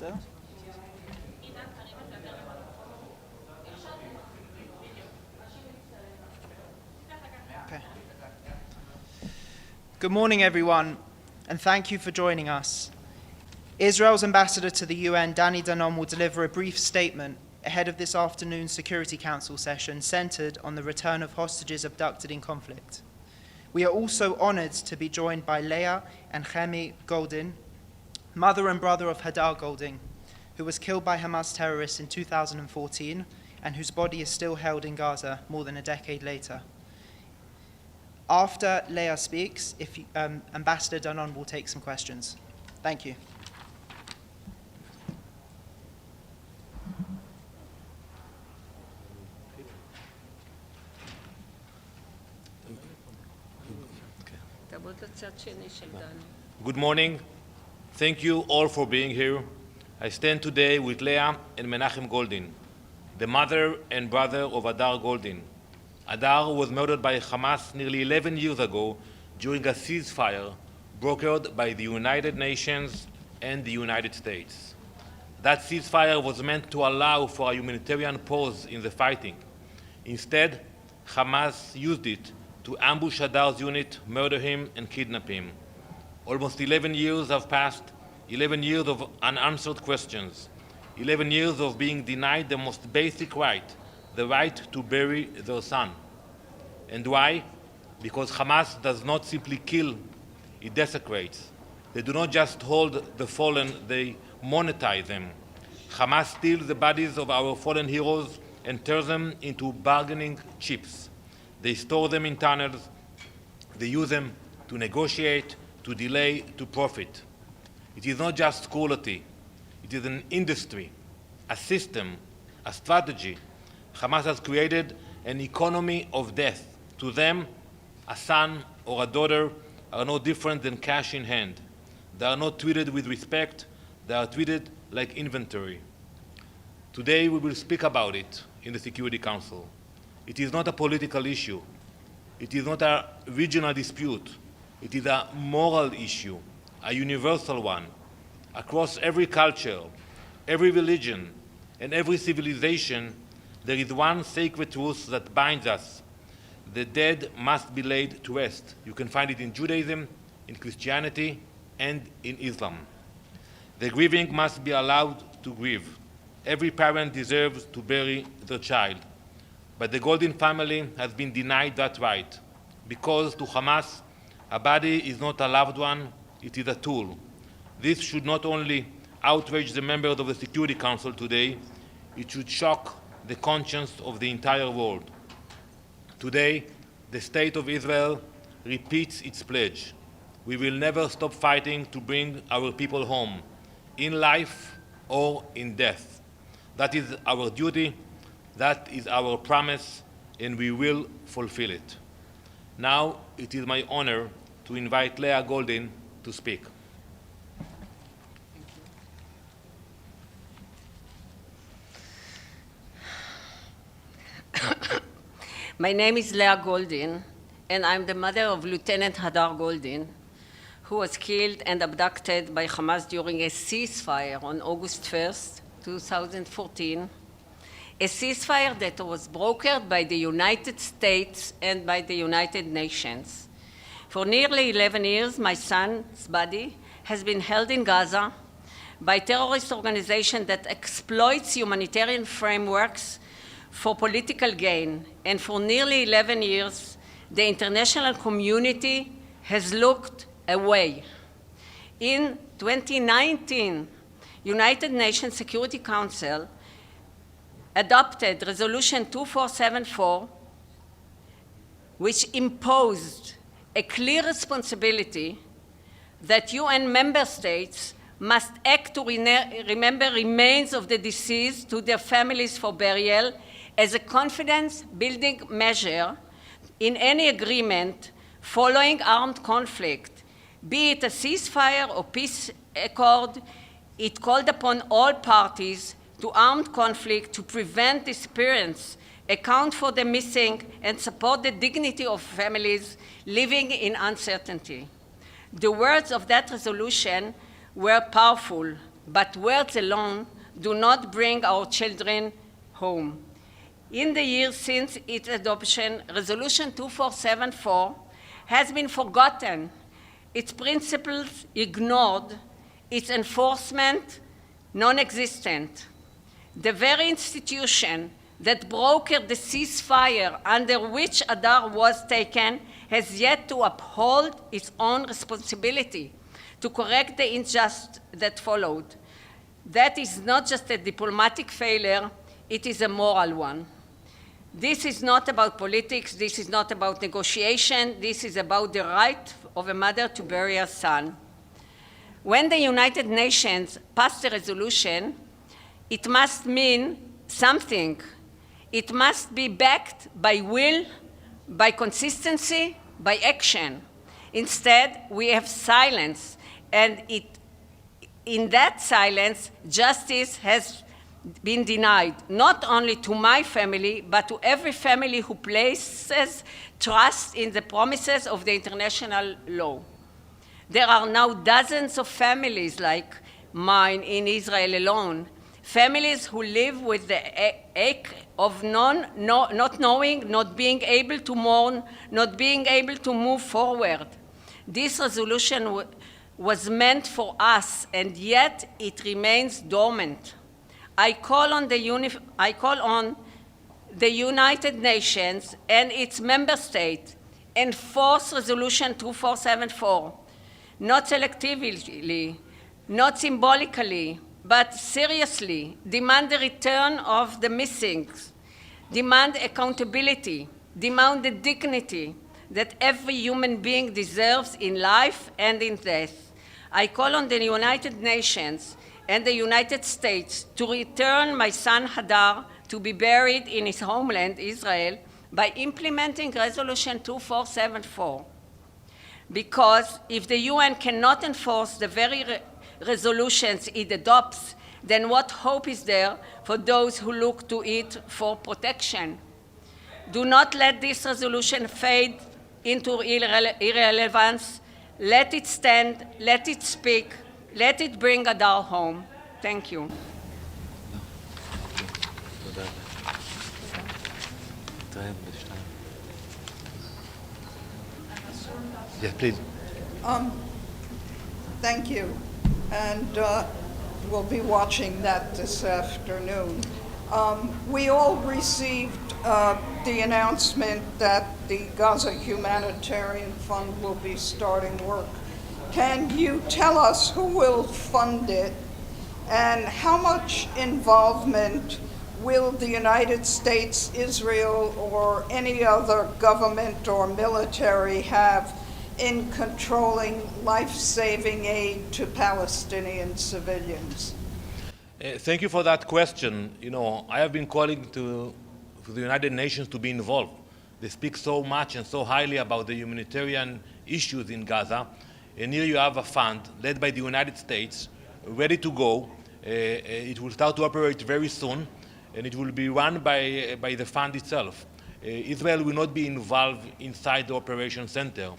בסדר? Okay. Good morning, everyone, and thank you for joining us. Israel's ambassador to the UN, Danny Danon, will deliver a brief statement ahead of this afternoon's Security Council session centered on the return of hostages abducted in conflict. We are also honored to be joined by Leia and Goldin, mother and brother of Hadar Goldin, who was killed by Hamas terrorists in 2014 and whose body is still held in Gaza more than a decade later. After Leia speaks, Ambassador Danon will take some questions. Thank you. Good morning. Thank you all for being here. I stand today with Leia and Menachem Goldin, the mother and brother of Hadar Goldin. Hadar was murdered by Hamas nearly 11 years ago during a ceasefire brokered by the United Nations and the United States. That ceasefire was meant to allow for a humanitarian pause in the fighting. Instead, Hamas used it to ambush Hadar's unit, murder him, and kidnap him. Almost 11 years have passed, 11 years of unanswered questions, 11 years of being denied the most basic right, the right to bury their son. And why? Because Hamas does not simply kill, it desecrates. They do not just hold the fallen, they monetize them. Hamas steals the bodies of our fallen heroes and turns them into bargaining chips. They store them in tunnels, they use them to negotiate, to delay, to profit. It is not just cruelty, it is an industry, a system, a strategy. Hamas has created an economy of death. To them, a son or a daughter are no different than cash in hand. They are not treated with respect, they are treated like inventory. Today we will speak about it in the Security Council. It is not a political issue. It is not a regional dispute. It is a moral issue, a universal one. Across every culture, every religion, and every civilization, there is one sacred truth that binds us. The dead must be laid to rest. You can find it in Judaism, in Christianity, and in Islam. The grieving must be allowed to grieve. Every parent deserves to bury their child. But the Goldin family has been denied that right, because to Hamas, a body is not a loved one, it is a tool. This should not only outrage the members of the Security Council today, it should shock the conscience of the entire world. Today, the State of Israel repeats its pledge. We will never stop fighting to bring our people home, in life or in death. That is our duty. That is our promise, and we will fulfill it. Now, it is my honor to invite Leia Goldin to speak. My name is Leia Goldin, and I'm the mother of Lieutenant Hadar Goldin, who was killed and abducted by Hamas during a ceasefire on August 1st, 2014. A ceasefire that was brokered by the United States and by the United Nations. For nearly 11 years, my son's body has been held in Gaza by terrorist organizations that exploits humanitarian frameworks for political gain. And for nearly 11 years, the international community has looked away. In 2019, United Nations Security Council adopted Resolution 2474, which imposed a clear responsibility that UN member states must act to remember remains of the deceased to their families for burial as a confidence-building measure in any agreement following armed conflict, be it a ceasefire or peace accord. It called upon all parties to armed conflict to prevent disappearance, account for the missing, and support the dignity of families living in uncertainty. The words of that resolution were powerful, but words alone do not bring our children home. In the years since its adoption, Resolution 2474 has been forgotten, its principles ignored, its enforcement non-existent. The very institution that brokered the ceasefire under which Adar was taken has yet to uphold its own responsibility to correct the injustice that followed. That is not just a diplomatic failure, it is a moral one. This is not about politics, this is not about negotiation, this is about the right of a mother to bury her son. When the United Nations passed a resolution, it must mean something. It must be backed by will, by consistency, by action. Instead, we have silence, and in that silence, justice has been denied, not only to my family, but to every family who places trust in the promises of the international law. There are now dozens of families like mine in Israel alone, families who live with the ache of not knowing, not being able to mourn, not being able to move forward. This resolution was meant for us, and yet it remains dormant. I call on the United Nations and its member states enforce Resolution 2474, not selectively, not symbolically, but seriously. Demand the return of the missing, demand accountability, demand the dignity that every human being deserves in life and in death. I call on the United Nations and the United States to return my son Hadar to be buried in his homeland, Israel, by implementing Resolution 2474. Because if the UN cannot enforce the very resolutions it adopts, then what hope is there for those who look to it for protection? Do not let this resolution fade into irrelevance. Let it stand, let it speak, let it bring Adar home. Thank you. Yes, please. Thank you. And we'll be watching that this afternoon. We all received the announcement that the Gaza Humanitarian Fund will be starting work. Can you tell us who will fund it and how much involvement will the United States, Israel, or any other government or military have in controlling life-saving aid to Palestinian civilians? Thank you for that question. You know, I have been calling for the United Nations to be involved. They speak so much and so highly about the humanitarian issues in Gaza. And here you have a fund led by the United States, ready to go. It will start to operate very soon, and it will be run by the fund itself. Israel will not be involved inside the operation center.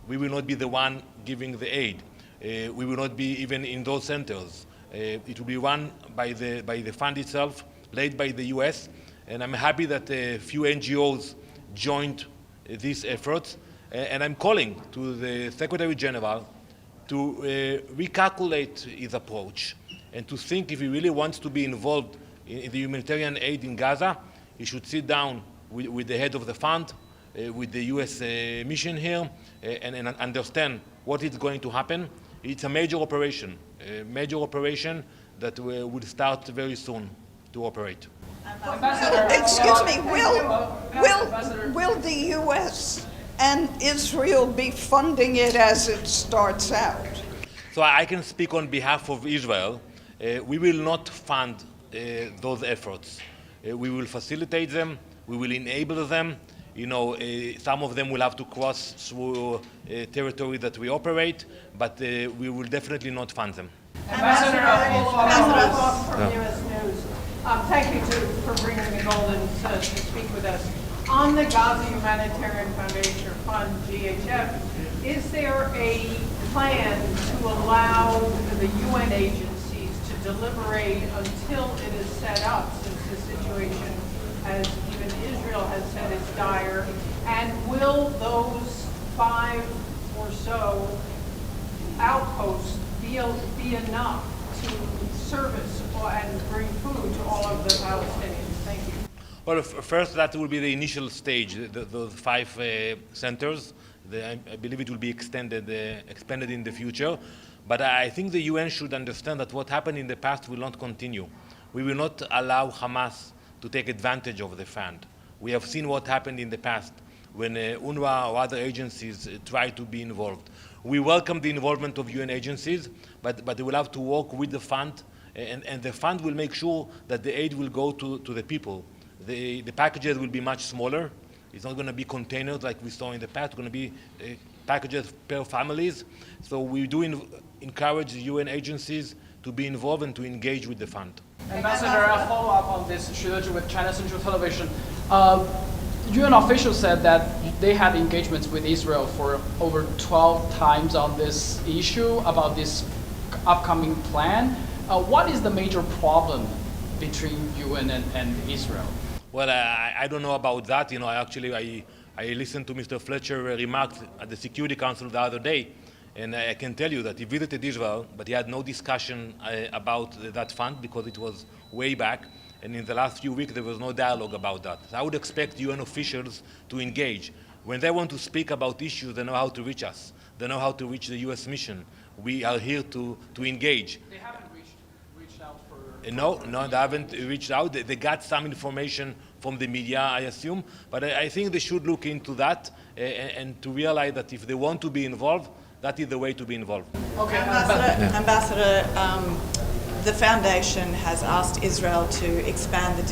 We will not be the one giving the aid. We will not be even in those centers. It will be run by the fund itself, led by the US, and I'm happy that a few NGOs joined these efforts. And I'm calling to the Secretary General to recalculate his approach and to think if he really wants to be involved in the humanitarian aid in Gaza, he should sit down with the head of the fund, with the US mission here, and understand what is going to happen. It's a major operation that will start very soon to operate. Excuse me, will the US and Israel be funding it as it starts out? So I can speak on behalf of Israel. We will not fund those efforts. We will facilitate them, we will enable them. You know, some of them will have to cross through territory that we operate, but we will definitely not fund them. Ambassador, a follow-up from U.S. News. Thank you for bringing the Goldin to speak with us. On the Gaza Humanitarian Foundation or Fund, GHF, is there a plan to allow the UN agencies to deliberate until it is set up, since the situation, as even Israel has said, is dire? And will those 5 or so outposts be enough to service and bring food to all of the Palestinians? Thank you. Well, first, that will be the initial stage, those 5 centers. I believe it will be expanded in the future. But I think the UN should understand that what happened in the past will not continue. We will not allow Hamas to take advantage of the fund. We have seen what happened in the past when UNRWA or other agencies try to be involved. We welcome the involvement of UN agencies, but they will have to work with the fund, and the fund will make sure that the aid will go to the people. The packages will be much smaller. It's not going to be containers like we saw in the past. It's going to be packages per families. So we do encourage the UN agencies to be involved and to engage with the fund. Ambassador, a follow-up on this trilogy with China Central Television. UN officials said that they had engagements with Israel for over 12 times on this issue about this upcoming plan. What is the major problem between UN and Israel? Well, I don't know about that. I listened to Mr. Fletcher remarks at the Security Council the other day, and I can tell you that he visited Israel, but he had no discussion about that fund because it was way back. And in the last few weeks, there was no dialogue about that. So I would expect UN officials to engage. When they want to speak about issues, they know how to reach us. They know how to reach the US mission. We are here to engage. They haven't reached out for... No, they haven't reached out. They got some information from the media, I assume. But I think they should look into that and to realize that if they want to be involved, that is the way to be involved. Okay, Ambassador, the foundation has asked Israel to expand the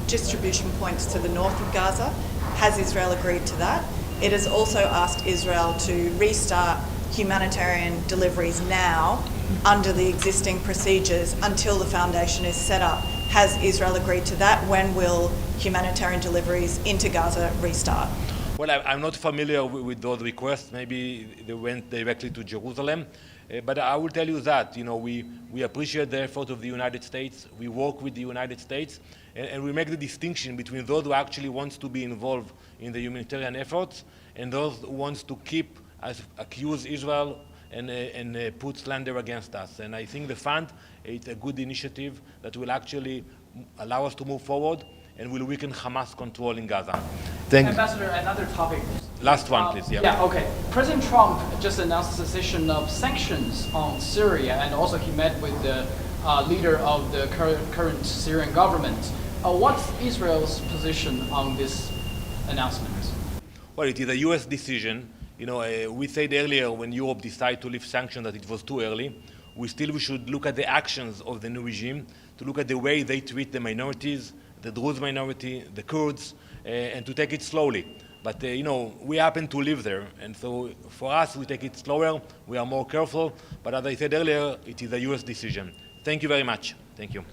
distribution points to the north of Gaza. Has Israel agreed to that? It has also asked Israel to restart humanitarian deliveries now under the existing procedures until the foundation is set up. Has Israel agreed to that? When will humanitarian deliveries into Gaza restart? Well, I'm not familiar with those requests. Maybe they went directly to Jerusalem. But I will tell you that, we appreciate the effort of the United States. We work with the United States, and we make the distinction between those who actually want to be involved in the humanitarian efforts and those who want to accuse Israel and put slander against us. And I think the fund is a good initiative that will actually allow us to move forward and will weaken Hamas control in Gaza. Thank you. Ambassador, another topic. Last one, please. Yeah, okay. President Trump just announced the cessation of sanctions on Syria, and also he met with the leader of the current Syrian government. What's Israel's position on this announcement? Well, it is a U.S. decision. We said earlier when Europe decided to lift sanctions that it was too early. We should look at the actions of the new regime, to look at the way they treat the minorities, the Druze minority, the Kurds, and to take it slowly. But, we happen to live there, and so for us, we take it slower, we are more careful, but as I said earlier, it is a U.S. decision. Thank you very much. Thank you.